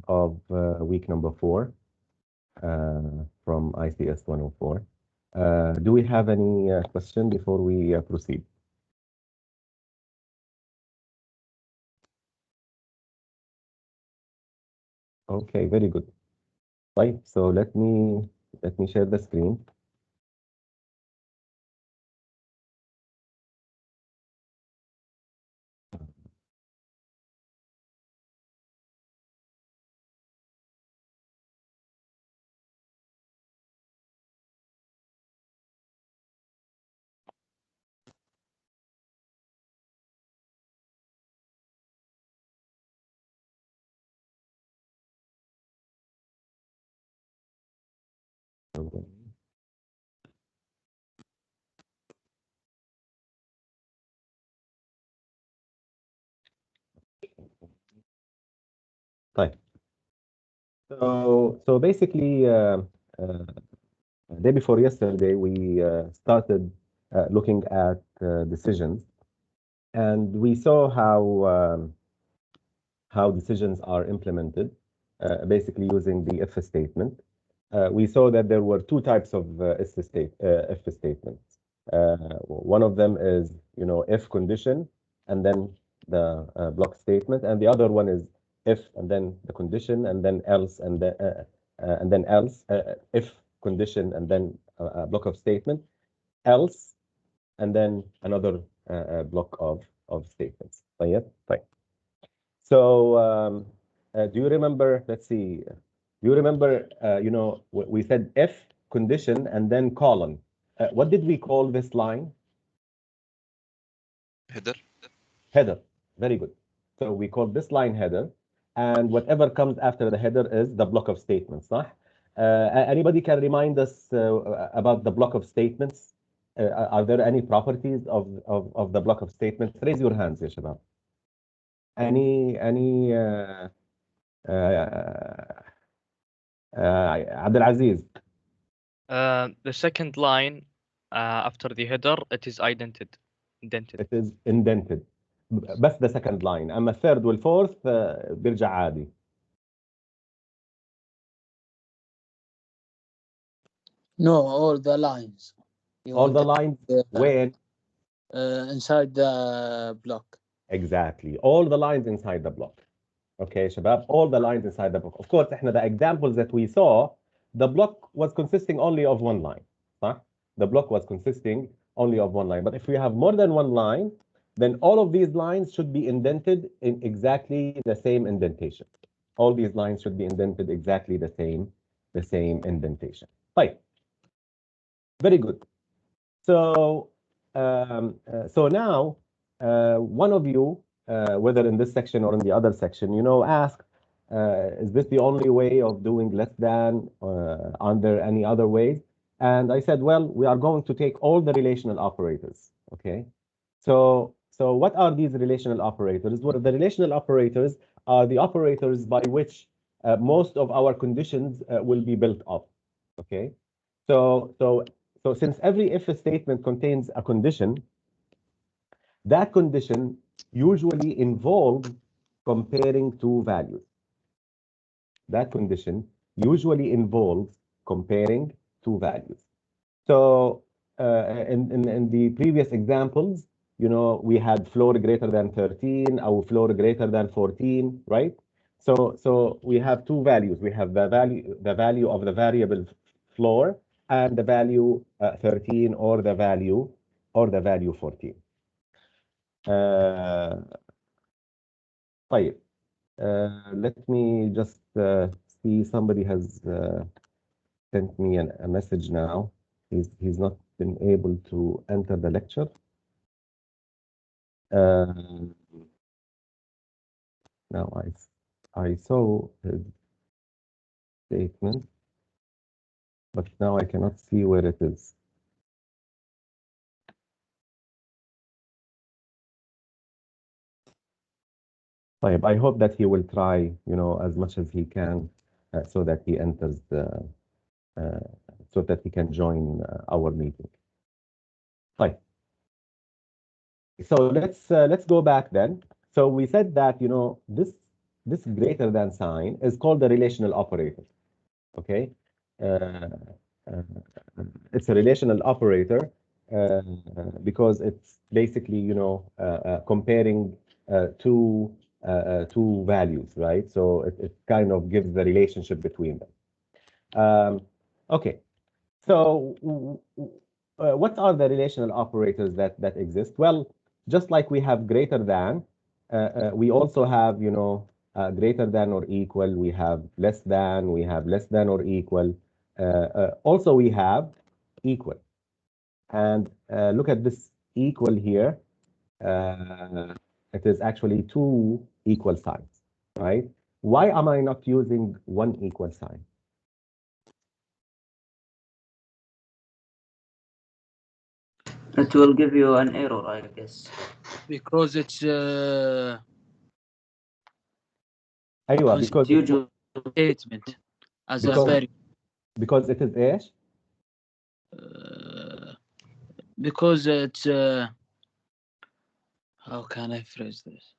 of week number 4 from ICS 104. Do we have any question before we proceed? Okay, very good. Right, so let me share the screen. Right. So basically, day before yesterday, we started looking at decisions, and we saw how decisions are implemented, basically using the if statement. We saw that there were two types of if statements. One of them is, if condition, and then the block statement, and the other one is if, and then the condition, and then else, and then else, if condition, and then a block of statement, else, and then another block of statements. Right? So do you remember? Let's see. Do you remember? We said if condition and then colon. What did we call this line? Header. Header. Very good. So we call this line header, and whatever comes after the header is the block of statements. Right? Anybody can remind us about the block of statements? Are there any properties of the block of statements? Raise your hands, ya shabab. Any Abdulaziz. The second line after the header, it is indented. It is indented. بس the second line. أما الثird والfourth بيرجع عادي. No, all the lines. All the lines when? Inside the block. Exactly. All the lines inside the block. Okay, shabab. All the lines inside the block. Of course, إحنا the examples that we saw, the block was consisting only of one line. صح? The block was consisting only of one line. But if we have more than one line, then all of these lines should be indented in exactly the same indentation. All these lines should be indented exactly the same indentation. Right. Very good. So now one of you, whether in this section or in the other section, asked, is this the only way of doing less than? Are there any other ways? And I said, well, we are going to take all the relational operators. Okay. So what are these relational operators? Well, the relational operators are the operators by which most of our conditions will be built up. Okay. So since every if statement contains a condition, that condition usually involves comparing two values. That condition usually involves comparing two values. So in the previous examples, we had floor greater than 13 or floor greater than 14, right? So we have two values. We have the value of the variable floor and the value 13 or the value 14. طيب. Let me just see, somebody has sent me a message now. He's not been able to enter the lecture. Now I saw his statement, but now I cannot see where it is. I hope that he will try, as much as he can, so that he enters so that he can join our meeting. Right. So let's go back then. So we said that this greater than sign is called the relational operator. Okay, it's a relational operator because it's basically, you know, comparing two values, right? So it kind of gives the relationship between them. Okay, so what are the relational operators that exist? Well, just like we have greater than, we also have, you know, greater than or equal. We have less than. We have less than or equal. Also, we have equal. And look at this equal here. It is actually two equal signs, right? Why am I not using one equal sign? It will give you an error, I guess. Because it's أيوة, because Usually, statement as a Because- very because it is إيش? because it's how can I phrase this?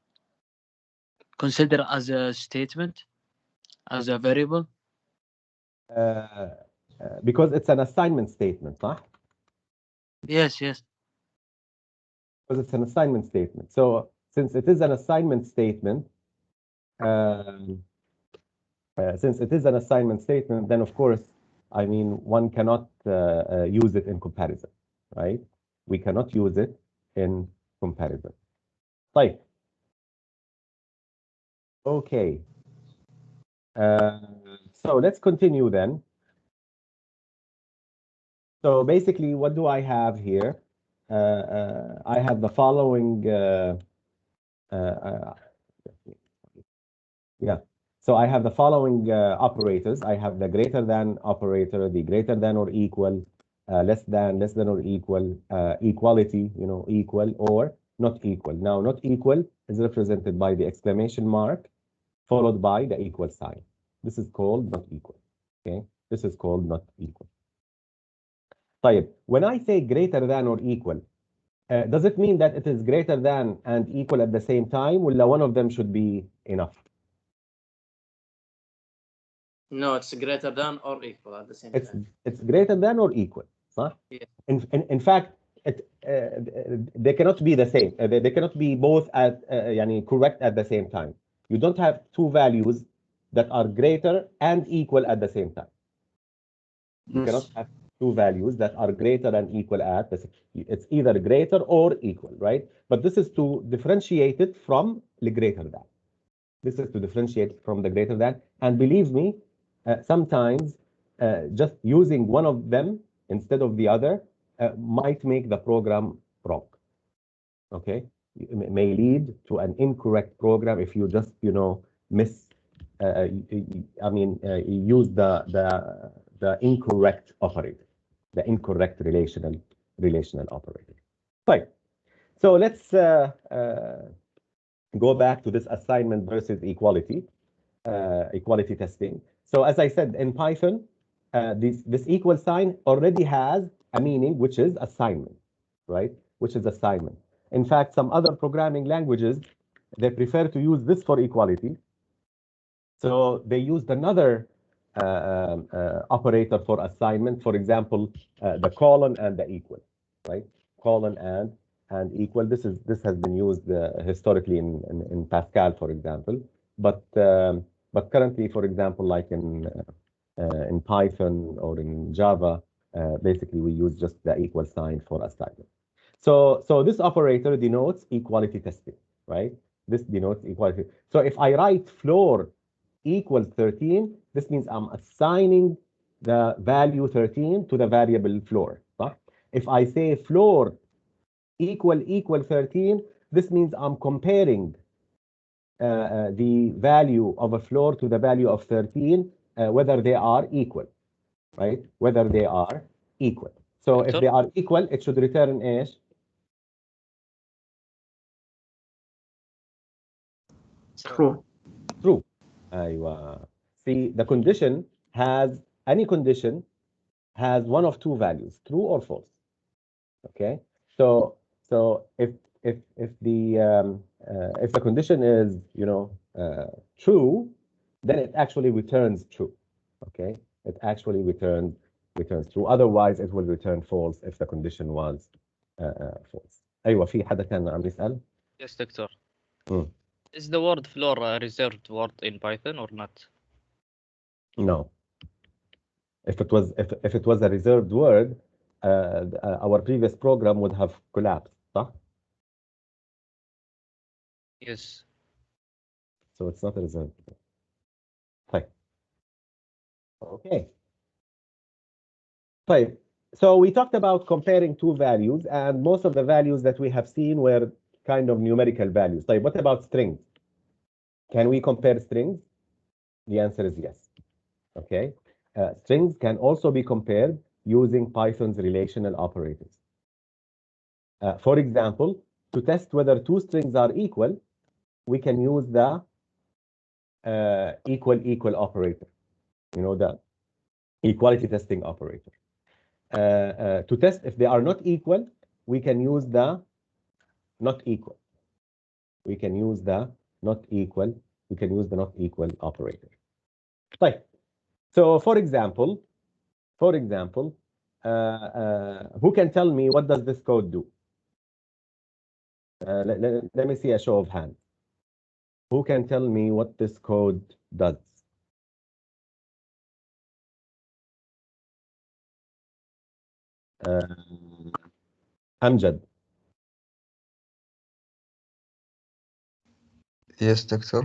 Consider as a statement, as a variable. Because it's an assignment statement, صح? Yes. Because it's an assignment statement. So since it is an assignment statement, then of course, I mean, one cannot use it in comparison, right? We cannot use it in comparison. طيب. Okay. So let's continue then. So basically, what do I have here? I have the following. Yeah. So I have the following operators. I have the greater than operator, the greater than or equal, less than or equal, equality, you know, equal or not equal. Now, not equal is represented by the exclamation mark followed by the equal sign. This is called not equal. Okay. This is called not equal. طيب, when I say greater than or equal, does it mean that it is greater than and equal at the same time, or one of them should be enough? No, it's greater than or equal at the same time. It's greater than or equal, صح? Yeah. In fact, they cannot be the same. They cannot be both at يعني correct at the same time. You don't have two values that are greater and equal at the same time. You cannot have two values that are greater and equal at the same. It's either greater or equal, right? But this is to differentiate it from the greater than. This is to differentiate from the greater than. And believe me, sometimes just using one of them instead of the other might make the program wrong. Okay, it may lead to an incorrect program if you just, you know, use the incorrect operator, the incorrect relational operator. Right. So let's go back to this assignment versus equality testing. So as I said, in Python, this equal sign already has a meaning, which is assignment, right? Which is assignment. In fact, some other programming languages, they prefer to use this for equality. So they used another operator for assignment. For example, the colon and the equal, right? Colon and equal. This has been used historically in Pascal, for example. But currently, for example, like in Python or in Java, basically we use just the equal sign for assignment. So this operator denotes equality testing, right? This denotes equality. So if I write floor equals 13, this means I'm assigning the value 13 to the variable floor. Right? If I say floor equal 13, this means I'm comparing the value of a floor to the value of 13, whether they are equal, right? Whether they are equal. So if they are equal, it should return ايش? True. True. أيوة. See, the condition has, any condition has one of two values, true or false. Okay. So if the condition is, you know, true, then it actually returns true. Okay, it actually returns true. Otherwise, it will return false if the condition was false. أيوة في حدا كان عم يسأل؟ Yes, Doctor. Mm. Is the word floor a reserved word in Python or not? No. If it was a reserved word, our previous program would have collapsed. صح? Yes. So it's not a reserved word. طيب. Okay. طيب. So we talked about comparing two values, and most of the values that we have seen were kind of numerical values. طيب, what about strings? Can we compare strings? The answer is yes. Okay. Strings can also be compared using Python's relational operators. For example, to test whether two strings are equal, we can use the equal operator. You know, the equality testing operator. To test if they are not equal, we can use the not equal. We can use the not equal. We can use the not equal operator. Right. So, for example, who can tell me what does this code do? Let me see a show of hands. Who can tell me what this code does? Amjad. Yes, doctor.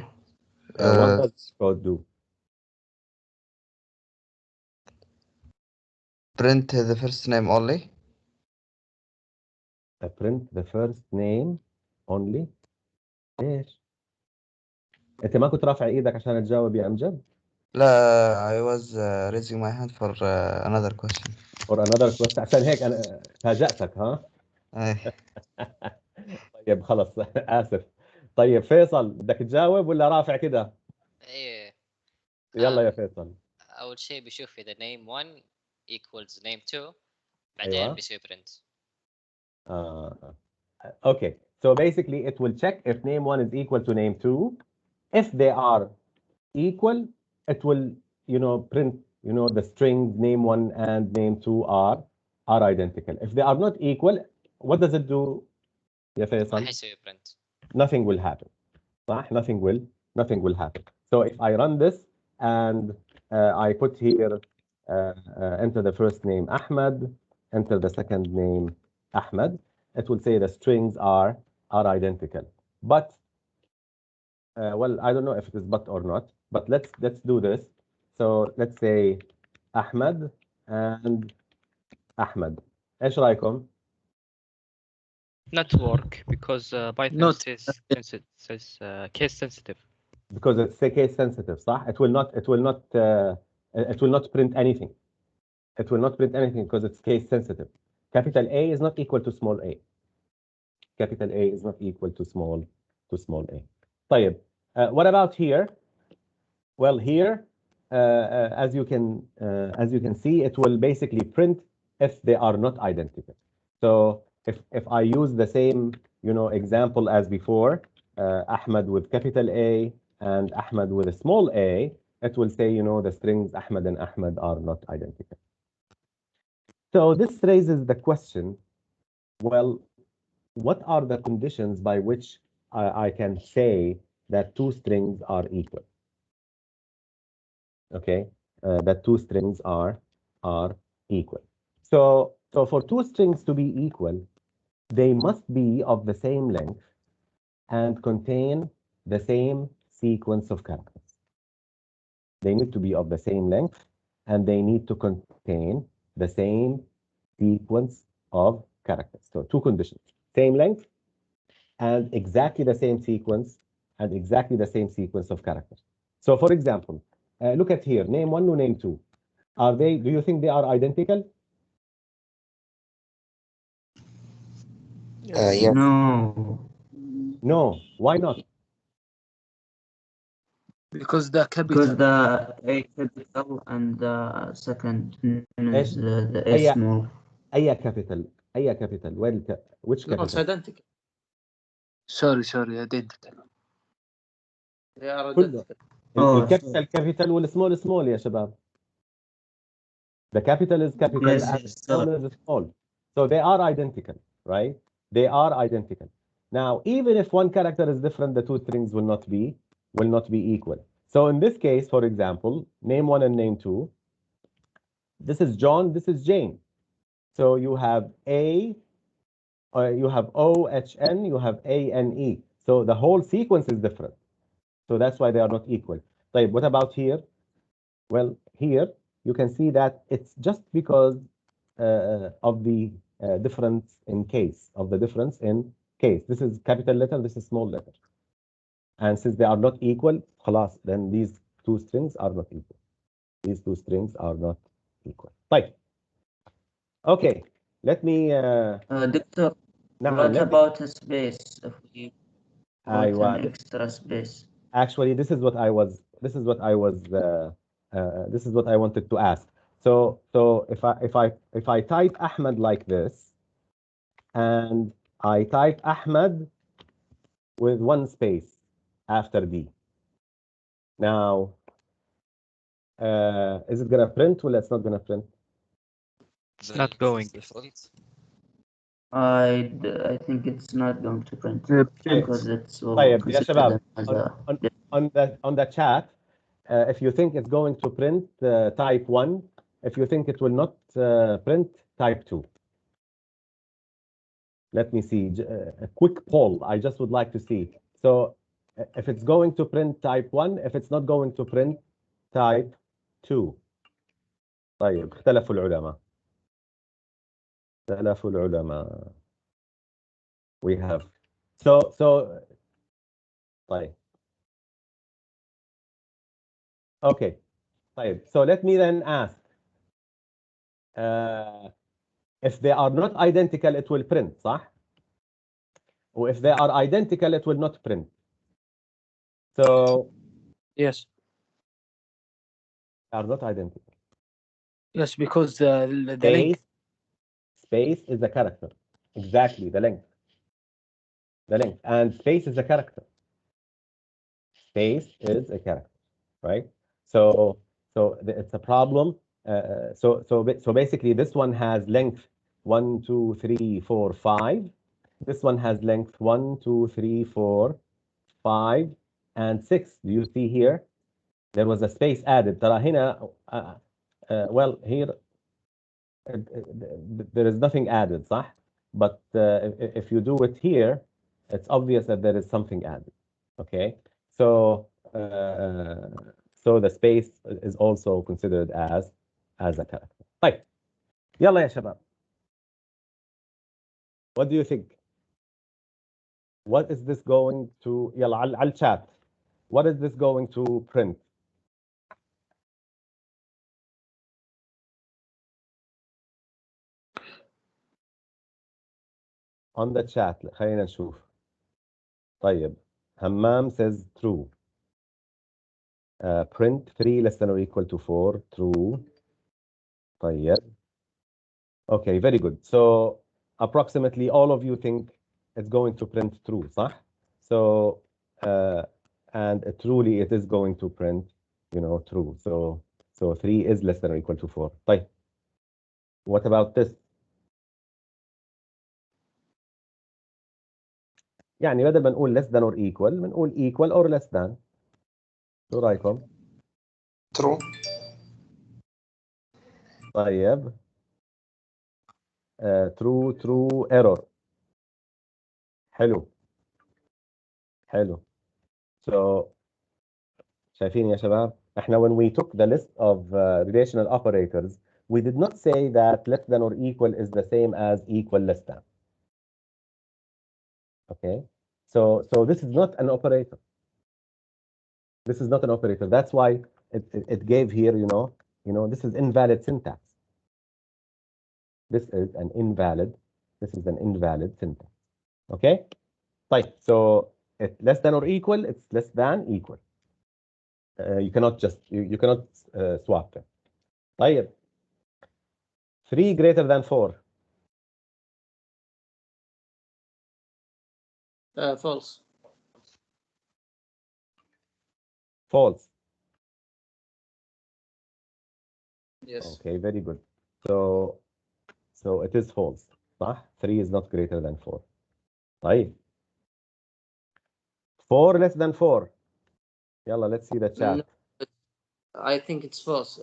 What does this code do? Print the first name only. Print the first name only. ايش؟ انت ما كنت رافع ايدك عشان تجاوب يا امجد؟ لا, I was raising my hand for another question. For another question. عشان هيك انا فاجأتك ها؟ أي. طيب خلص اسف. طيب فيصل بدك تجاوب ولا رافع كده؟ ايه يلا يا فيصل. اول شيء بيشوف اذا name 1 equals name 2 بعدين أيوة. بيسوي print. Okay. So basically it will check if name 1 is equal to name 2. If they are equal, it will, print, the strings name 1 and name 2 are identical. If they are not equal, what does it do, يا ما فيصل? حيسوي print. Nothing will happen. صح? Nothing will happen. So if I run this and I put here, enter the first name Ahmed, enter the second name Ahmed, it will say the strings are identical. But well, I don't know if it is but or not, but let's do this. So let's say Ahmed and Ahmed. ايش رايكم؟ Not work because Python Not- says case sensitive. Because it's case sensitive, صح? It will not print anything. It will not print anything because it's case sensitive. Capital A is not equal to small a. Capital A is not equal to small a. طيب, what about here? Well, here, as you can see, it will basically print if they are not identical. So if I use the same, example as before, Ahmed with capital A and Ahmed with a small a, it will say, the strings Ahmed and Ahmed are not identical. So this raises the question, well, what are the conditions by which I can say that two strings are equal? Okay, that two strings are equal. So for two strings to be equal, they must be of the same length and contain the same sequence of characters. They need to be of the same length and they need to contain the same sequence of characters. So two conditions: same length and exactly the same sequence of characters. So for example, look at here, name 1 and name 2. Do you think they are identical? Yes. No, Why not? Because the because capital. the A capital and the second is the A أي- small. أي capital which No, it's capital? identical. Sorry, identical. They are كله. identical. الكابيتال كابيتال والسمول سمول يا شباب. The capital is capital Yes, and yes, small sir. is small. So they are identical, right? They are identical. Now, even if one character is different, the two strings will not be equal. So in this case, for example, name 1 and name 2. This is John, this is Jane. So you have you have OHN, you have ANE. So the whole sequence is different. So that's why they are not equal. طيب, what about here? Well, here you can see that it's just because of the difference in case, This is capital letter, this is small letter. And since they are not equal, خلاص, then these two strings are not equal. These two strings are not equal. طيب. Okay, let me Doctor, نعم, what let me about a space if we put أيوة. an extra space? Actually, this is what I wanted to ask. So if I type Ahmed like this, and I type Ahmed with one space after D. Now, is it gonna print? Well, it's not gonna print. It's not going. Default. I think it's not going to print because it's طيب يا شباب, as a on the chat, if you think it's going to print, type 1. If you think it will not print, type 2. Let me see, a quick poll. I just would like to see. So if it's going to print, type 1. If it's not going to print, type 2. طيب, اختلفوا العلماء. We have. So طيب. Okay. طيب. So let me then ask. If they are not identical, it will print, صح? Or if they are identical, it will not print. So Yes. they are not identical. Yes, because the length. Space is a character. Exactly, the length. And space is a character. Space is a character, right? So it's a problem. So basically, this one has length 1, 2, 3, 4, 5. This one has length 1, 2, 3, 4, 5, and 6. Do you see here? There was a space added. ترى هنا well, here there is nothing added, صح? But if you do it here, it's obvious that there is something added. Okay, so the space is also considered as a character. طيب, يلا يا شباب. What do you think? What is this going to, يلا على الchat. What is this going to print? On the chat, خلينا نشوف. طيب, Hammam says true. Print 3 less than or equal to 4, true. طيب. Okay, very good. So approximately all of you think it's going to print true, صح? So and truly it is going to print, true. So 3 is less than or equal to 4. طيب. What about this? يعني بدل ما نقول less than or equal, بنقول equal or less than. شو رايكم؟ True. طيب. True error. حلو. So شايفين يا شباب؟ احنا when we took the list of relational operators, we did not say that less than or equal is the same as equal less than. Okay, so this is not an operator. This is not an operator. That's why it gave here, this is invalid syntax. This is an invalid syntax. Okay, طيب, so it's less than or equal, it's less than equal. You cannot just you cannot swap them. طيب, 3 greater than 4. False. False. Yes. Okay, very good. So it is false. صح؟ 3 is not greater than 4. طيب. 4 less than 4. يلا, let's see the chat. No, I think it's false,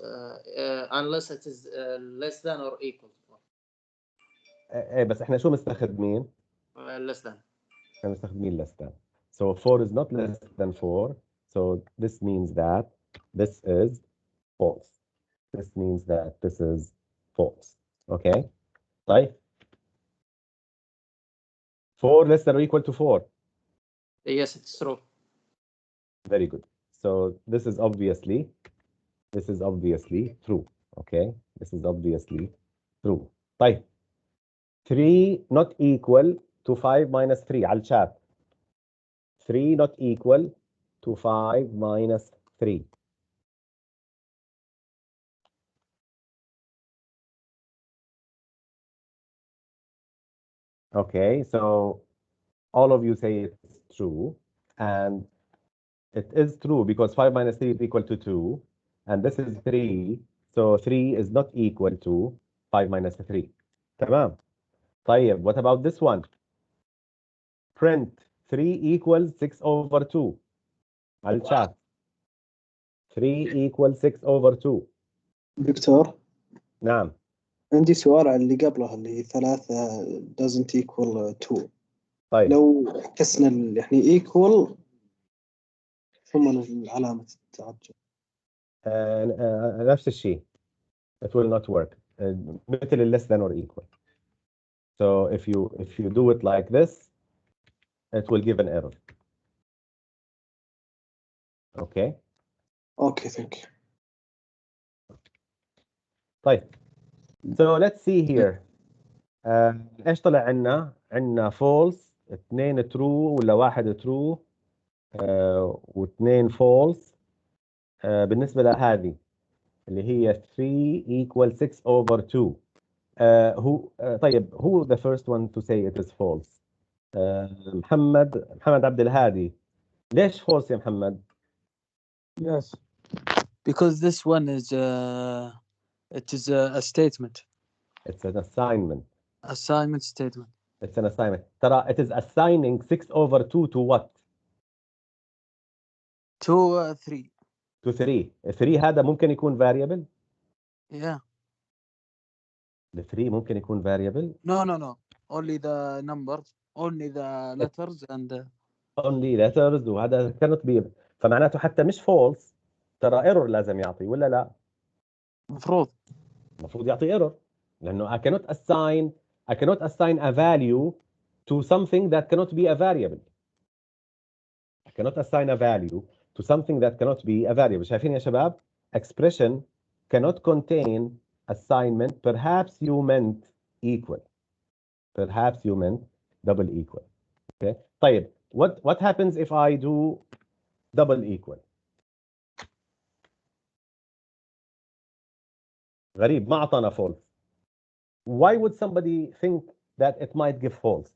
unless it is less than or equal to 4. ايه بس احنا شو مستخدمين؟ Less than. احنا مستخدمين less than. So 4 is not less than 4. So this means that this is false. This means that this is false. Okay? طيب. 4 less than or equal to 4. Yes, it's true. Very good. So this is obviously true. Okay? This is obviously true. طيب. 3 not equal to 5 minus 3 على الشات. 3 not equal to 5 minus 3. Okay, so all of you say it's true, and it is true because 5 minus 3 is equal to 2, and this is 3, so 3 is not equal to 5 minus 3. تمام. طيب, what about this one? Print 3 equals 6 over 2. على الشات. 3 equals 6 over 2. دكتور نعم. عندي سؤال على اللي قبله اللي هي 3 doesn't equal 2. طيب. لو عكسنا يعني equal ثم علامة التعجب. نفس الشيء. It will not work. مثل less than or equal. So if you do it like this, it will give an error. Okay. Okay, thank you. طيب. So let's see here. ايش طلع عنا؟ عنا false، 2 true ولا 1 true، و2 false. بالنسبة لهذه اللي هي 3 equal 6 over 2. طيب, who the first one to say it is false? محمد عبد الهادي. ليش false يا محمد؟ Yes. Because this one is it is a statement. It's an assignment. Assignment statement. It's an assignment. ترى it is assigning 6 over 2 to what? To 3. To 3. 3 هذا ممكن يكون variable؟ Yeah. ال 3 ممكن يكون variable؟ No. Only the numbers. Only the letters and. Only letters وهذا cannot be. فمعناته حتى مش false. ترى error لازم يعطي ولا لا؟ المفروض يعطي error. لأنه I cannot assign a value to something that cannot be a variable. I cannot assign a value to something that cannot be a variable. شايفين يا شباب؟ Expression cannot contain assignment. Perhaps you meant equal. Perhaps you meant double equal. Okay. طيب, what happens if I do double equal? غريب, ما أعطانا false. Why would somebody think that it might give false?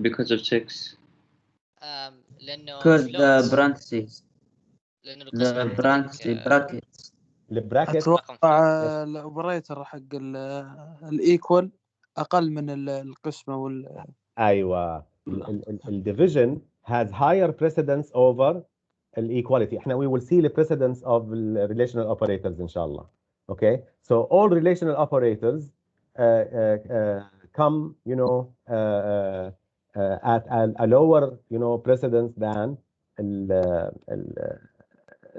Because of 6. لأنه Because the floats. parentheses. لأنه The القسمة parentheses brackets. البراكت اتوقع الاوبريتر حق الايكوال اقل من القسمه وال. ايوه, الديفيجن has higher precedence over الايكواليتي. احنا we will see the precedence of relational operators ان شاء الله. Okay, so all relational operators come, you know, at a lower, you know, precedence than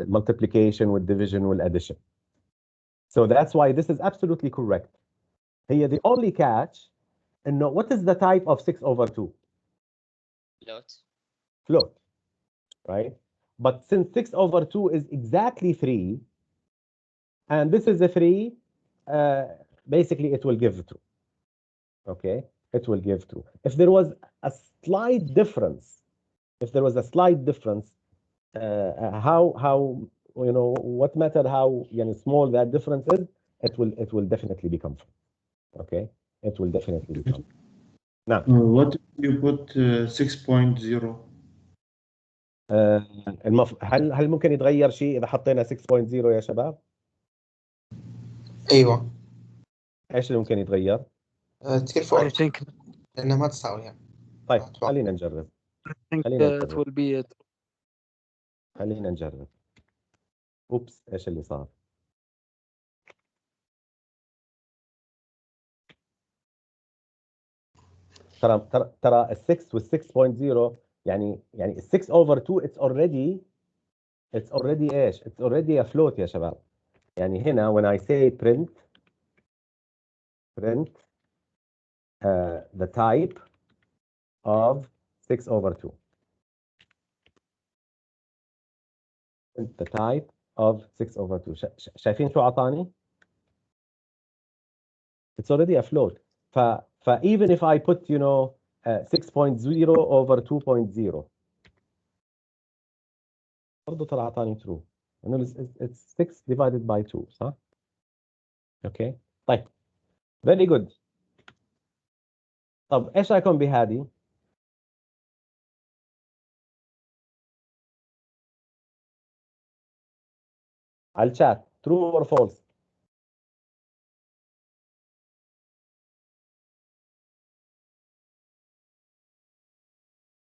multiplication with division with addition. So that's why this is absolutely correct. هي the only catch انه what is the type of 6 over 2? Float, right? But since 6 over 2 is exactly 3, and this is a 3, basically it will give 2. Okay, it will give 2. If there was a slight difference, how you know, what matter how, you know, small that difference is, it will definitely become 4. Okay, it will definitely become. نعم. What if you put 6.0? هل ممكن يتغير شيء إذا حطينا 6.0 يا شباب؟ ايوه إيش اللي ممكن يتغير؟ تصير I فولس think لانها ما تساوي يعني. طيب أتوقع. خلينا نجرب. it نجرب. will be خلينا نجرب. اوبس ايش اللي صار؟ ترى ال 6 وال 6.0 يعني ال 6 over 2 it's already ايش؟ it's already a float يا شباب. يعني هنا when I say print the type of 6 over 2. Print the type of 6 over 2. شايفين شو عطاني؟ It's already a float. even if I put 6.0 over 2.0 برضه طلع عطاني true. انه it's 6 divided by 2 صح؟ اوكي طيب very good. طب ايش رايكم بهذه؟ على الشات true or false؟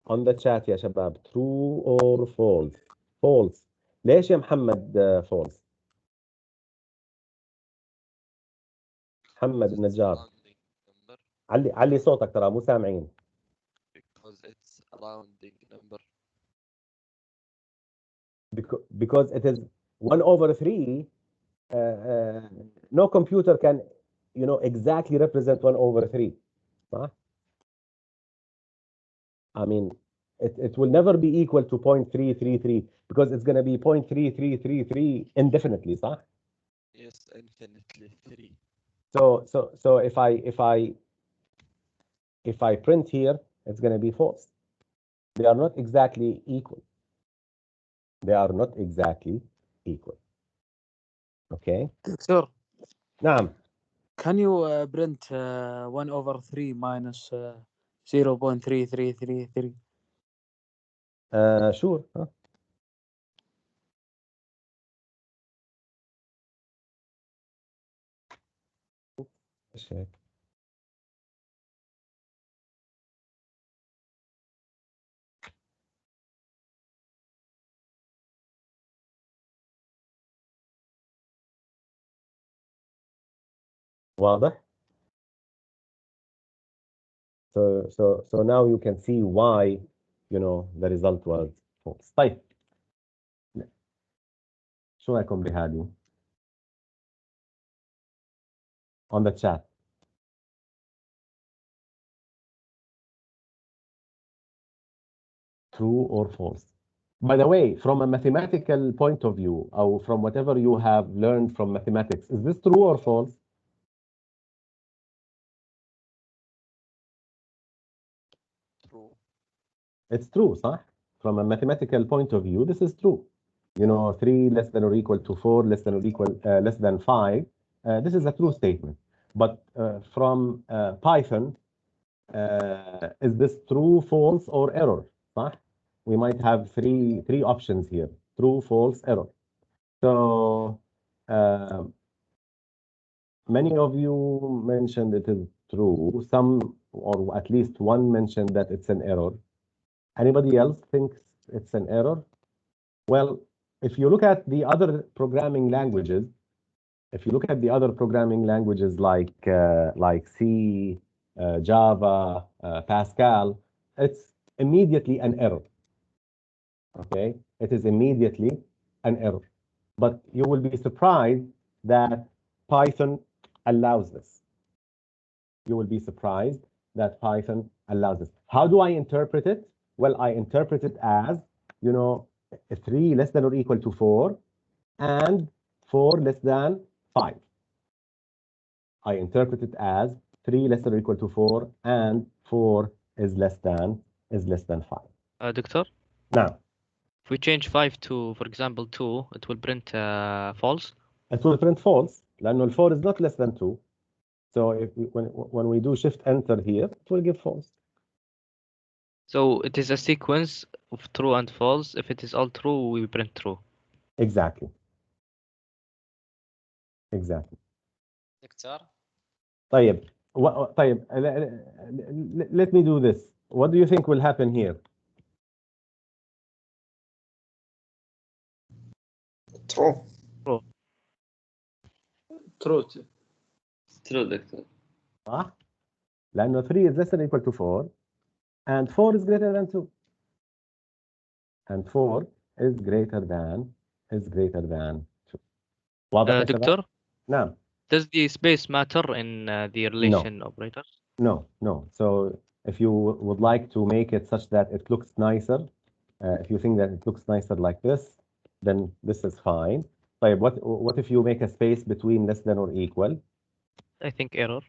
on the chat يا شباب true or false؟ false. ليش يا محمد false؟ محمد النجار علي صوتك ترى مو سامعين. Because it's a rounding number. Because it is 1 over 3. No computer can exactly represent 1 over 3 صح؟ I mean it will never be equal to 0.333 because it's going to be 0.3333 indefinitely صح؟ Yes, infinitely 3. So if I print here it's going to be false. They are not exactly equal. They are not exactly equal. Okay. Sir, نعم. can you print 1 over 3 minus 0.3333? Sure. ايش هيك؟ واضح؟ So now you can see why the result was false. طيب شو رايكم بهذه؟ On the chat. True or false? By the way, from a mathematical point of view, or from whatever you have learned from mathematics, is this true or false? True. It's true, صح? From a mathematical point of view, this is true. 3 less than or equal to 4 less than or equal less than 5. This is a true statement. But from Python, is this true, false, or error? صح? We might have three options here: true, false, error. So many of you mentioned it is true. Some, or at least one, mentioned that it's an error. Anybody else thinks it's an error? Well, if you look at the other programming languages, like C, Java, Pascal, it's immediately an error. Okay, it is immediately an error. But you will be surprised that Python allows this. You will be surprised that Python allows this. How do I interpret it? Well, I interpret it as, 3 less than or equal to 4 and 4 less than 5. I interpret it as 3 less than or equal to 4 and 4 is less than 5. دكتور. نعم. If we change 5 to, for example, 2, it will print false. It will print false لأنه 4 is not less than 2. So if when we do shift enter here, it will give false. So it is a sequence of true and false. If it is all true, we print true. Exactly. Exactly. دكتور طيب طيب let me do this. What do you think will happen here? True. true دكتور. صح؟ لأنه 3 is less than or equal to 4 and 4 is greater than 2 and 4 is greater than 2. واضح يا شباب؟ دكتور, نعم. does the space matter in the relation operators? No. So if you would like to make it such that it looks nicer, if you think that it looks nicer like this, then this is fine. طيب what if you make a space between less than or equal? I think error.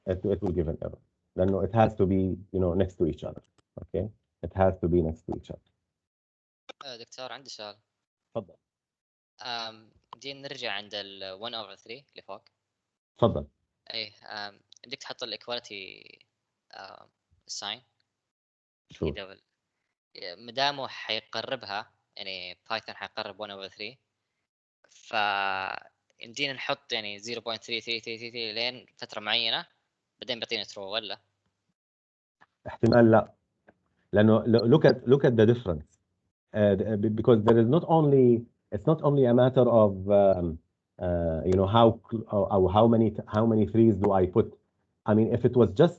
It will give an error. لأنه it has to be, next to each other. Okay? It has to be next to each other. دكتور عندي سؤال. تفضل. دي نرجع عند ال 1/3 اللي فوق. تفضل. اي بدك تحط الايكواليتي ساين. شو؟ ما دامه حيقربها، يعني بايثون حيقرب 1/3، ف يمدينا نحط يعني 0.3333 لين فترة معينة بعدين بيعطينا ترو ولا؟ احتمال لا. لأنه look at the difference. Because there is it's not only a matter of how many threes do I put. I mean, if it was just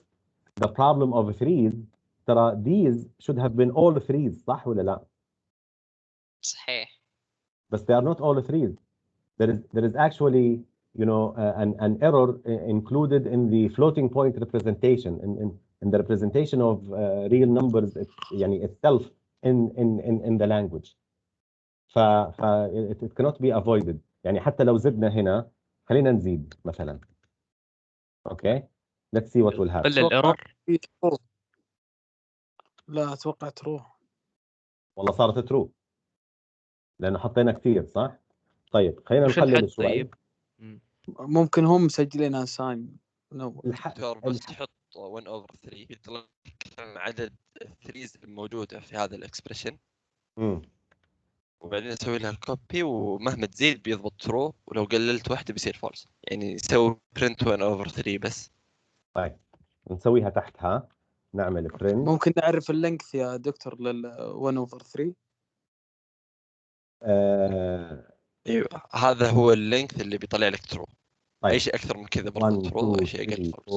the problem of threes, ترى these should have been all threes, صح ولا لا؟ صحيح. But they are not all threes. There is actually an error included in the floating point representation in the representation of real numbers يعني itself in the language. it cannot be avoided. يعني حتى لو زدنا هنا، خلينا نزيد مثلا. Okay, let's see what will happen. الإيرور. لا اتوقع ترو. والله صارت ترو لانه حطينا كثير، صح؟ طيب خلينا نقلل شوي. طيب. ممكن هم مسجلينها ساين. دكتور بس تحط 1/3 يطلع كم عدد الثريز الموجودة في هذا الاكسبريشن، وبعدين نسوي لها كوبي، ومهما تزيد بيضبط ترو، ولو قللت واحدة بيصير فولس. يعني نسوي برنت 1/3 بس. طيب نسويها تحتها، نعمل برنت. ممكن نعرف اللينث يا دكتور لل 1/3؟ ايوه هذا هو اللينث اللي بيطلع لك ترو. طيب. اي شيء اكثر من كذا برضه ترو، اي شيء اقل فولس.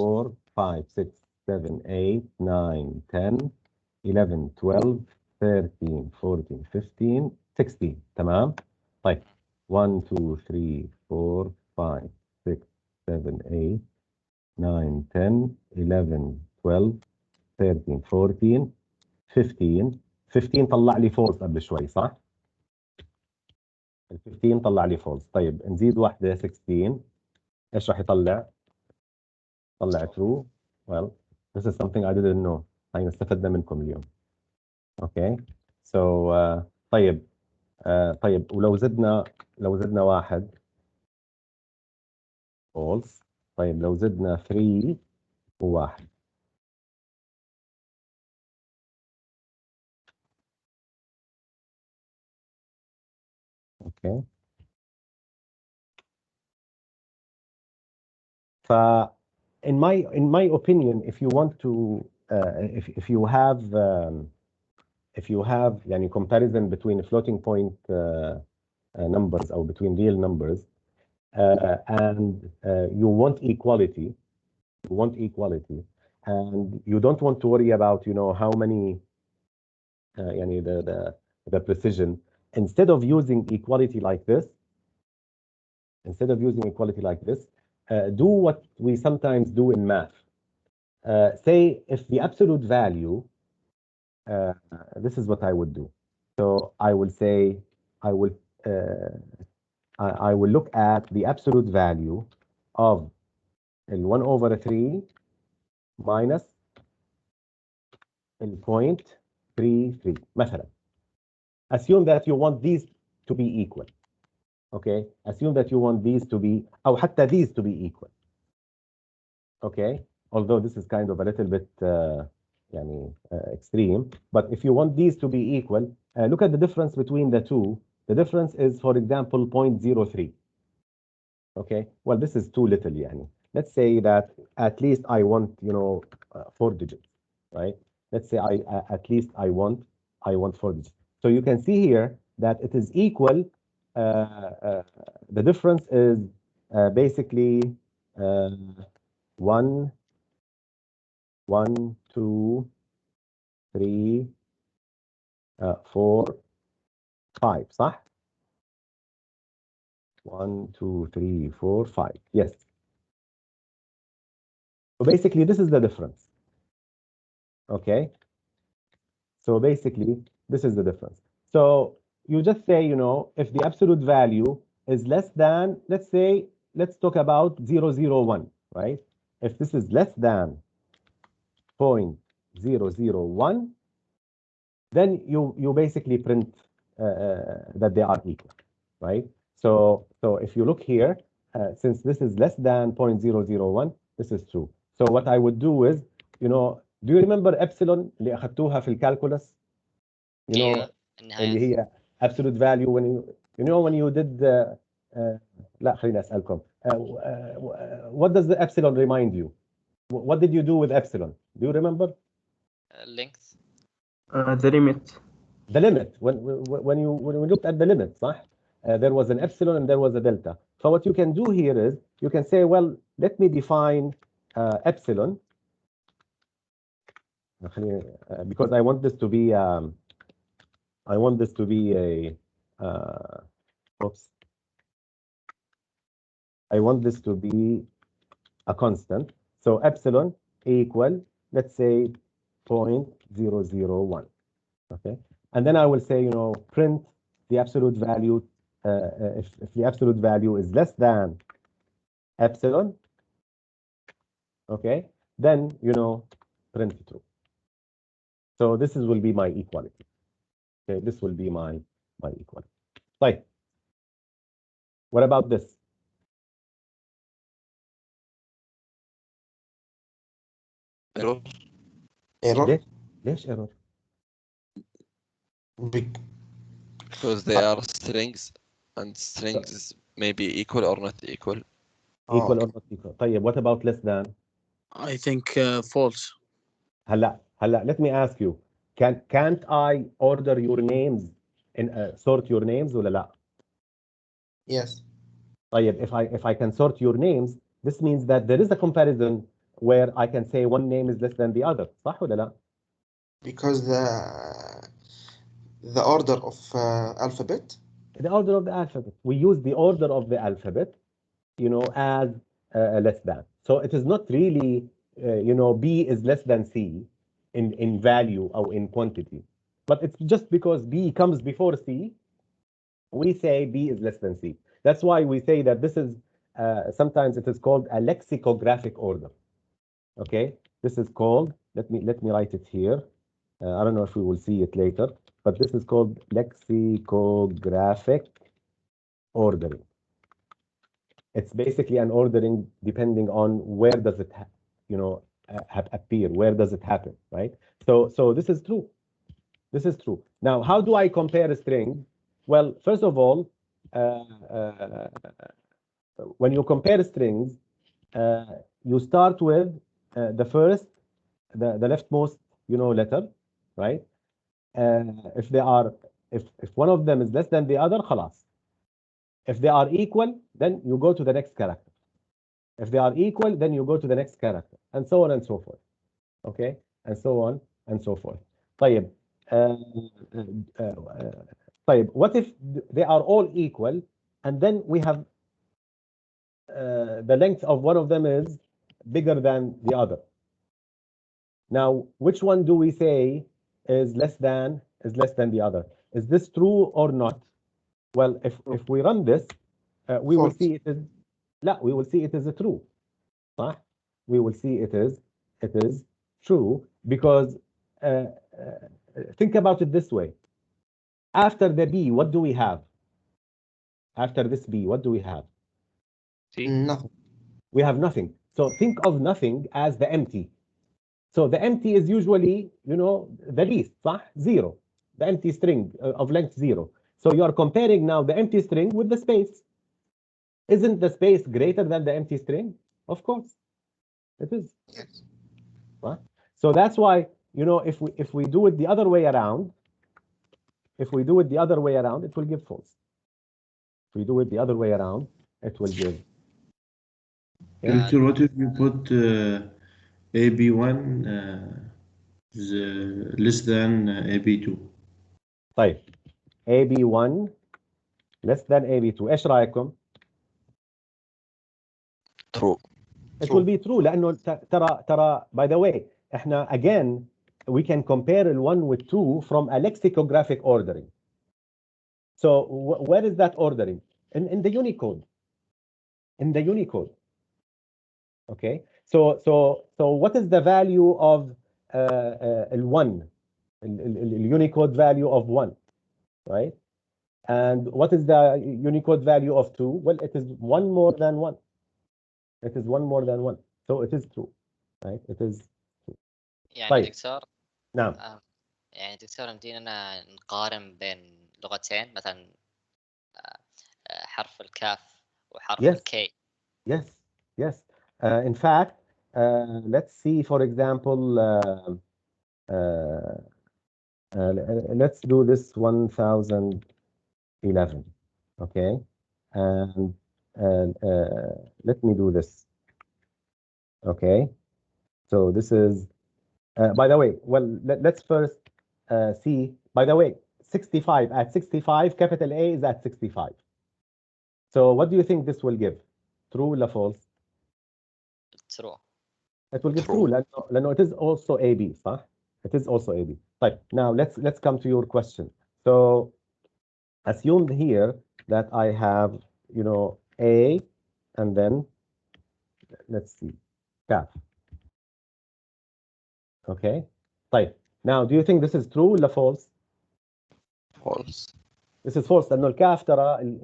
4 5 6 7 8 9 10 11 12 13 14 15 16. تمام. طيب 1 2 3 4 5 6 7 8 9 10 11 12 13 14 15 طلع لي فولس قبل شوي، صح؟ ال 15 طلع لي فولس. طيب نزيد واحدة 16، ايش راح يطلع؟ طلع true. Well, this is something I didn't know. هاي استفدنا منكم اليوم. Okay. So طيب ولو زدنا واحد false. طيب لو زدنا 3 وواحد. Okay. In my opinion, if you want to if you have يعني comparison between floating point numbers or between real numbers and you want equality, and you don't want to worry about how many يعني the precision. Instead of using equality like this, do what we sometimes do in math. Say if the absolute value, this is what I would do. So I will say, I will look at the absolute value of 1/3 minus 0.33 مثلا. Assume that you want these to be equal. Okay, assume that you want these to be, أو حتى these to be equal. Okay, although this is kind of a little bit extreme, but if you want these to be equal, look at the difference between the two. The difference is, for example, 0.03. Okay, well, this is too little, yani. Let's say that at least I want, 4 digits, right? Let's say at least I want 4 digits. So you can see here that it is equal. The difference is basically 1, 2, 3, 4, 5, صح? 1, 2, 3, 4, 5. Yes. So basically, this is the difference. Okay. So basically, this is the difference. So you just say, if the absolute value is less than, let's say, let's talk about 001, right? If this is less than 0.001, then you basically print that they are equal, right? So if you look here, since this is less than 0.001, this is true. So what I would do is, do you remember epsilon اللي أخذتوها في الكالكولس؟ اللي هي absolute value when when you did لا خليني أسألكم. What does the epsilon remind you? What did you do with epsilon? Do you remember? Length. The limit. The limit. When we looked at the limit, صح? There was an epsilon and there was a delta. So what you can do here is you can say, well, let me define epsilon because I want this to be a oops. I want this to be a constant. So epsilon equal, let's say 0.001. Okay, and then I will say, print the absolute value. If the absolute value is less than epsilon, okay, then print true. So this will be my equality. Okay, this will be my equality. Right. What about this? Error. Error. ليش error? Because they are strings, and strings may be equal or not equal. Equal or not equal. طيب, what about less than? I think false. هلا let me ask you, can't I order your names and sort your names ولا لا? Yes. طيب, if I can sort your names, this means that there is a comparison where I can say one name is less than the other. صح ولا لا? Because the order of alphabet. The order of the alphabet. We use the order of the alphabet, as less than. So it is not really, B is less than C in value or in quantity. But it's just because B comes before C, we say B is less than C. That's why we say that this is, sometimes it is called a lexicographic order. Okay, this is called, let me write it here. I don't know if we will see it later, but this is called lexicographic ordering. It's basically an ordering depending on where does it, appear, where does it happen, right? So this is true. This is true. Now, how do I compare a string? Well, first of all, when you compare strings, you start with the first, the leftmost, letter, right? If one of them is less than the other, خلاص. If they are equal, then you go to the next character. If they are equal, then you go to the next character, and so on and so forth. Okay, and so on and so forth. طيب, what if they are all equal, and then we have the length of one of them is bigger than the other? Now, which one do we say is less than the other? Is this true or not? Well, if we run this, we will see it is. We will see it is true. We will see it is true because think about it this way. After the B, what do we have? After this B, what do we have? C. Nothing. We have nothing. So think of nothing as the empty. So the empty is usually, you know, the least, صح? 0. The empty string of length 0. So you are comparing now the empty string with the space. Isn't the space greater than the empty string? Of course, it is. Yes. Right? So that's why, you know, if we do it the other way around, it will give false. If we do it the other way around, it will give. Director, what if you put AB1 is less than AB2? طيب AB1 less than AB2 ايش رايكم؟ True. It will be true لانه ترى by the way احنا again we can compare ال1 with 2 from a lexicographic ordering. So where is that ordering? In the Unicode. In the Unicode. Okay. So what is the value of ال1? The Unicode value of 1, right? And what is the Unicode value of 2? Well, it is 1 more than 1. It is 1 more than 1. So it is true, right? It is true. يعني طيب. دكتور نعم. يعني دكتور يمدينا نقارن بين لغتين مثلا حرف الكاف وحرف Yes. الكي. Yes, yes. In fact, let's see, for example, let's do this 1011, okay? And let me do this, okay? So this is, by the way, well, let's first see, by the way, 65, at 65, capital A is at 65. So what do you think this will give? True or false? True. It will give True. true لأنه it is also AB صح? It is also AB. طيب, now let's come to your question. So assume here that I have, you know, A and then let's see, كاف. Okay. طيب, now do you think this is true or false? False. This is false لأنه الكاف ترى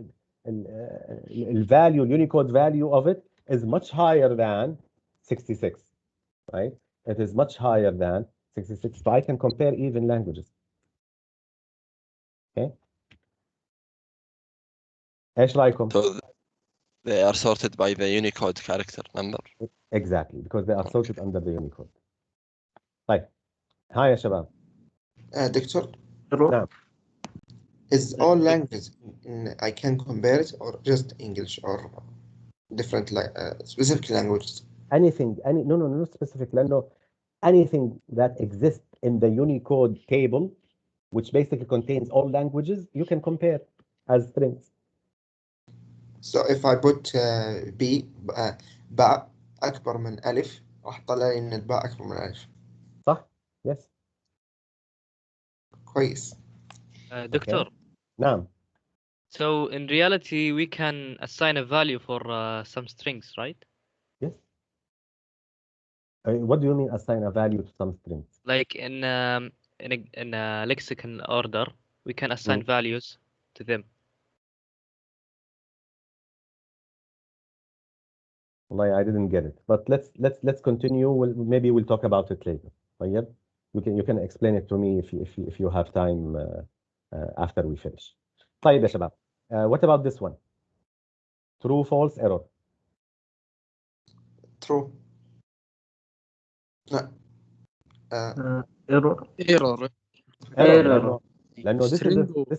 ال value, Unicode value of it is much higher than 66. Right? It is much higher than 66. So I can compare even languages. Okay. ايش رايكم؟ So they are sorted by the Unicode character number. Exactly, because they are sorted under the Unicode. طيب. هاي يا شباب. دكتور, نعم. is all languages I can compare it or just English or different specific languages? Anything, no specific لأنه anything that exists in the Unicode table, which basically contains all languages, you can compare as strings. So if I put B باء أكبر من ألف راح طلع لي إن الباء أكبر من ألف. صح؟ Yes. كويس. Doctor. نعم. So in reality, we can assign a value for some strings, right? Yes. What do you mean assign a value to some strings? Like in a lexicon order, we can assign values to them. Well, I didn't get it, but let's continue. Maybe we'll talk about it later. طيب, you can explain it to me if you have time after we finish. طيب يا شباب. What about this one? True, false, error. True. No. Error. Error. لأنه this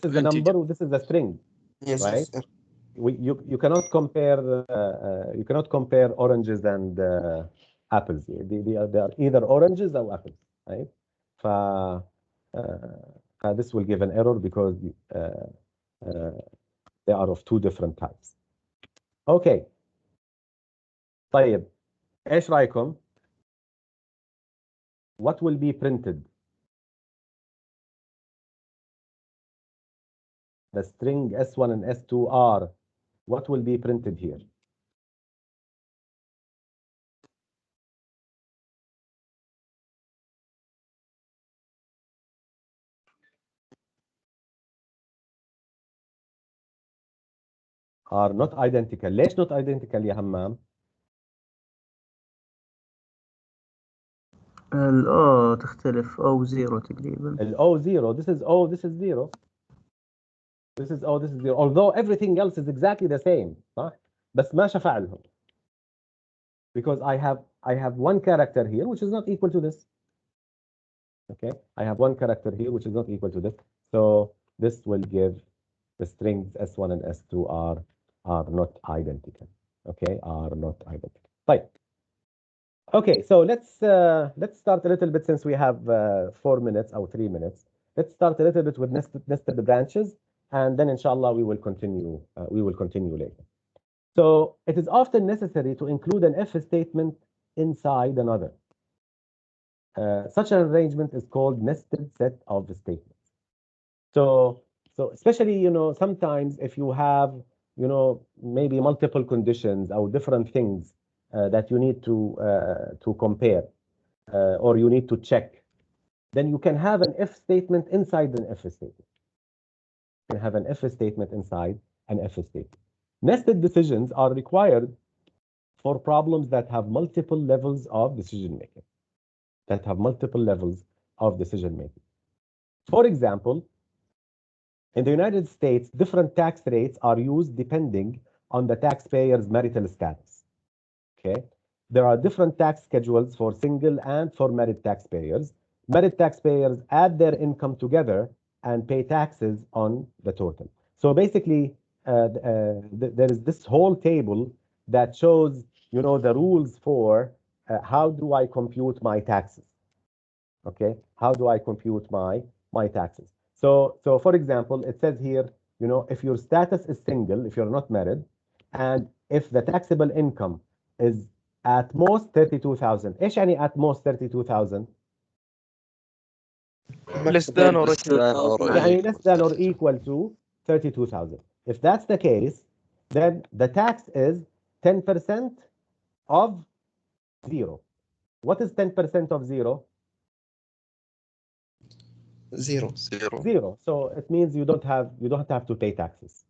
is the number, this is the string. Yes. Right? Yes. You cannot compare oranges and apples. They are either oranges or apples, right? This will give an error because they are of two different types. Okay. طيب, ايش رايكم? What will be printed? The string S1 and S2 are, what will be printed here? Are not identical. ليش not identical يا همام؟ الأو تختلف أو زيرو تقريبا. O 0, this is O, this is 0. This is O, this is 0. Although everything else is exactly the same, صح؟ بس ما شفع لهم. Because I have one character here which is not equal to this. Okay, I have one character here which is not equal to this. So this will give the strings S1 and S2 are not identical. Okay, are not identical. Right. Okay, so let's start a little bit since we have 4 minutes or 3 minutes. Let's start a little bit with nested branches, and then inshallah we will continue. We will continue later. So it is often necessary to include an if statement inside another. Such an arrangement is called nested set of statements. So especially, sometimes if you have, maybe multiple conditions or different things that you need to compare or you need to check, then you can have an if statement inside an if statement. You can have an if statement inside an if statement. Nested decisions are required for problems that have multiple levels of decision making. For example, in the United States, different tax rates are used depending on the taxpayer's marital status. Okay, there are different tax schedules for single and for married taxpayers. Married taxpayers add their income together and pay taxes on the total. So basically, there is this whole table that shows, the rules for how do I compute my taxes. Okay, how do I compute my taxes? So for example, it says here, if your status is single, if you're not married, and if the taxable income is at most 32,000. ايش يعني at most 32,000؟ less than or equal. يعني less than or equal to 32,000. If that's the case, then the tax is 10% of 0. What is 10% of 0? 0. 0. So it means you don't have to pay taxes.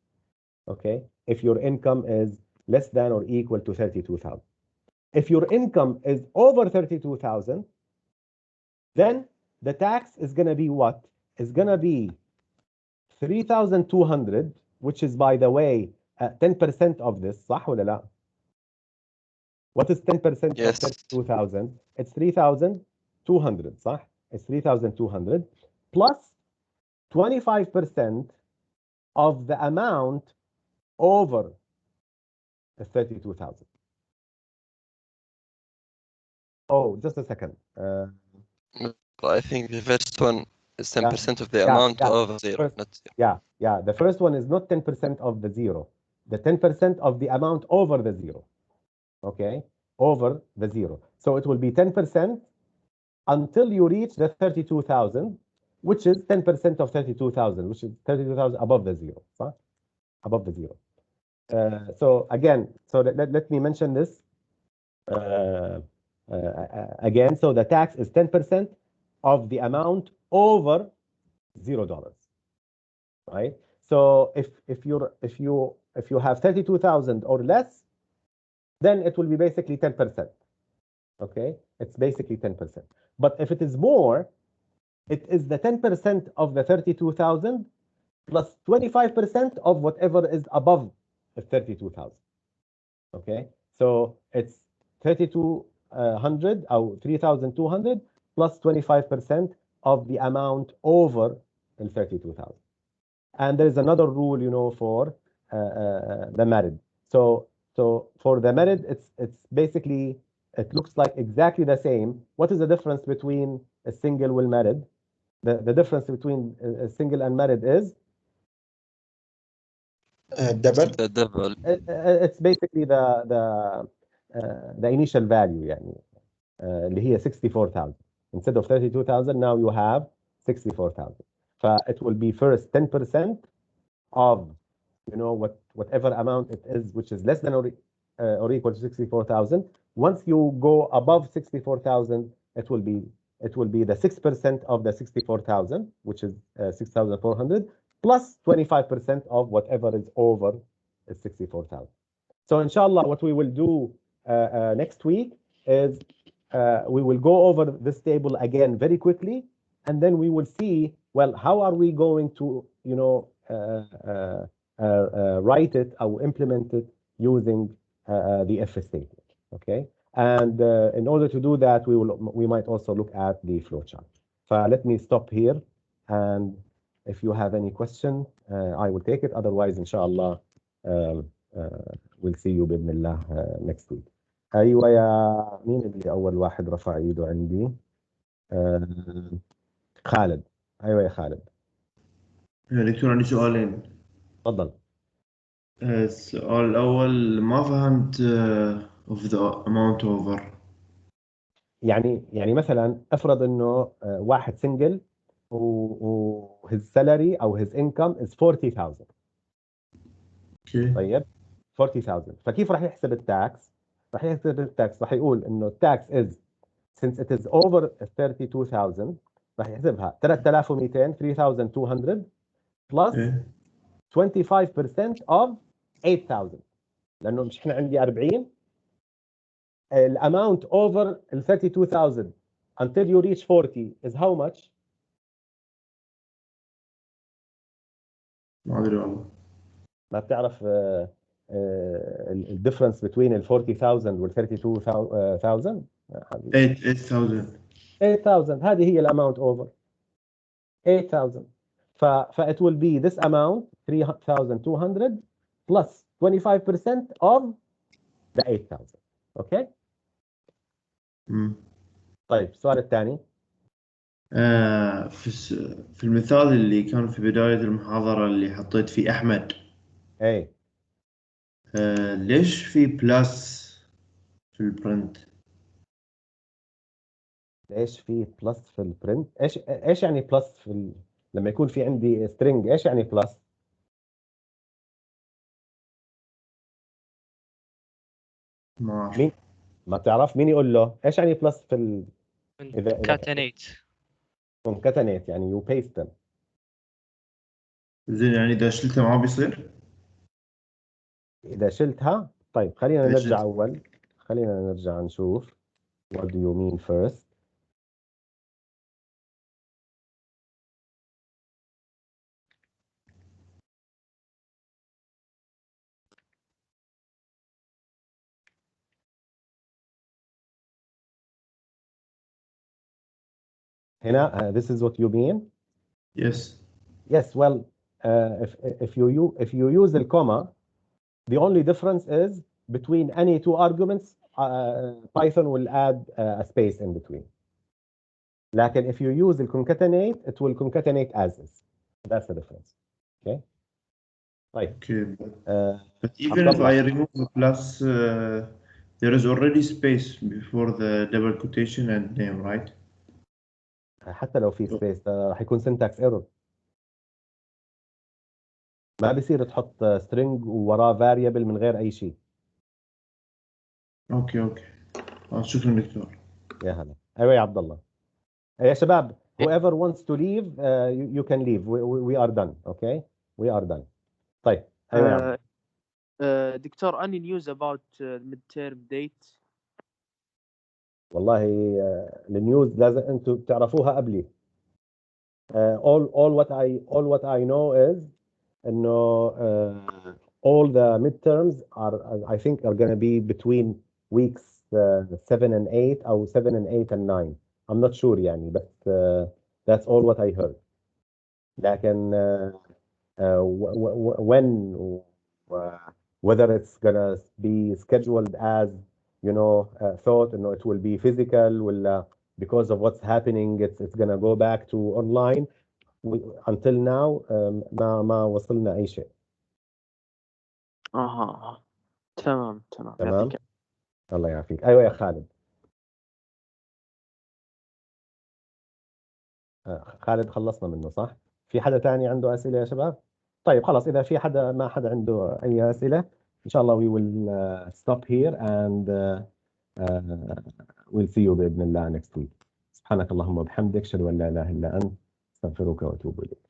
Okay, if your income is less than or equal to 32,000. If your income is over 32,000, then the tax is going to be what? It's going to be 3,200, which is, by the way, 10% of this. صح ولا لا? What is 10% Yes. of 32,000? It's 3,200. صح? It's 3,200 plus 25% of the amount over the 32,000. Oh, just a second. I think the first one is 10% of the yeah, amount yeah. over 0, First- not 0. Yeah. The first one is not 10% of the 0. The 10% of the amount over the 0. Okay, over the 0. So it will be 10% until you reach the 32,000, which is 10% of 32,000, which is 32,000 above the 0. Huh? Above the 0. So again, let me mention this again. So the tax is 10% of the amount over $0. Right? So if you have 32,000 or less, then it will be basically 10%. Okay, it's basically 10%. But if it is more, it is the 10% of the 32,000 plus 25% of whatever is above the 32,000. Okay, so it's 3,200 or 3,200 plus 25% of the amount over the 32,000. And there is another rule, for the married. So for the married, it's basically, it looks like exactly the same. What is the difference between a single and married? The difference between a single and married is double. The double. it's basically the initial value يعني اللي هي 64,000. Instead of 32,000, now you have 64,000. It will be first 10% of whatever amount it is, which is less than or equal to 64,000. Once you go above 64,000, it will be the 6% of the 64,000, which is 6,400, plus 25% of whatever is over 64,000. So inshallah, what we will do next week is we will go over this table again very quickly, and then we will see, well, how are we going to, you know, write it or implement it using the if statement, okay? And in order to do that, we might also look at the flowchart. So let me stop here, and if you have any question, I will take it. Otherwise, inshallah, we'll see you بإذن الله next week. ايوه يا مين اللي اول واحد رفع ايده عندي؟ خالد. ايوه يا خالد. يا دكتور عندي سؤالين. تفضل. السؤال الأول ما فهمت of the amount over. يعني مثلا افرض انه واحد سنجل و his salary او his income is 40,000. اوكي. طيب 40,000 فكيف راح يحسب التاكس؟ راح يحسب التاكس راح يقول انه التاكس is since it is over 32,000 راح يحسبها 3,200 3,200 plus 25% of 8,000 لانه مش احنا عندي 40 الاماونت over ال 32,000 until you reach 40 is how much؟ ما ادري والله. ما بتعرف الديفرنس بين ال 40,000 وال 32,000؟ 8,000 هذه هي الاماونت اوفر 8,000 ف it will be this amount 3,200 plus 25% of the 8,000 اوكي. طيب السؤال الثاني في المثال اللي كان في بداية المحاضرة اللي حطيت فيه أحمد، اي ليش في بلس في البرنت؟ ايش في بلس في البرنت؟ ايش يعني بلس في لما يكون في عندي string ايش يعني بلس؟ ما أعرف. مين ما بتعرف؟ مين يقول له ايش يعني بلس في concatenate concatenate يعني you paste them. زين يعني إذا شلته ما بيصير؟ إذا شلتها طيب خلينا إذا نرجع شلت. أول خلينا نرجع نشوف what do you mean first. هنا this is what you mean? Yes. Yes, well if you use the comma the only difference is between any two arguments Python will add a space in between. لكن if you use the concatenate it will concatenate as is. That's the difference. Okay. طيب. Okay. But even if I remove the plus, there is already space before the double quotation and name, right? حتى لو في space راح يكون syntax error. ما بصير تحط string ووراه variable من غير أي شيء. اوكي شكرا دكتور. يا هلا. أيوة يا عبد الله. يا شباب whoever wants to leave you can leave. We are done. Okay. We are done. طيب. أيوة يا عبد. دكتور any news about midterm dates؟ والله النيوز لازم أنتم بتعرفوها قبلي. all what I know is إنه all the midterms are I think are going to be between weeks 7 and 8 أو 7 and 8 and 9. I'm not sure يعني but that's all what I heard. لكن when whether it's gonna be scheduled as you know thought you know it will be physical ولا because of what's happening it's gonna go back to online until now ما وصلنا أي شيء. تمام يعطيك الله يعافيك. أيوة يا خالد. خالد خلصنا منه صح؟ في حدا تاني عنده أسئلة يا شباب؟ طيب خلاص إذا في حدا ما حدا عنده أي أسئلة إن شاء الله we will stop here and we'll see you بإذن الله next week. سبحانك اللهم وبحمدك أشهد أن لا إله إلا أنت أستغفرك وأتوب إليك.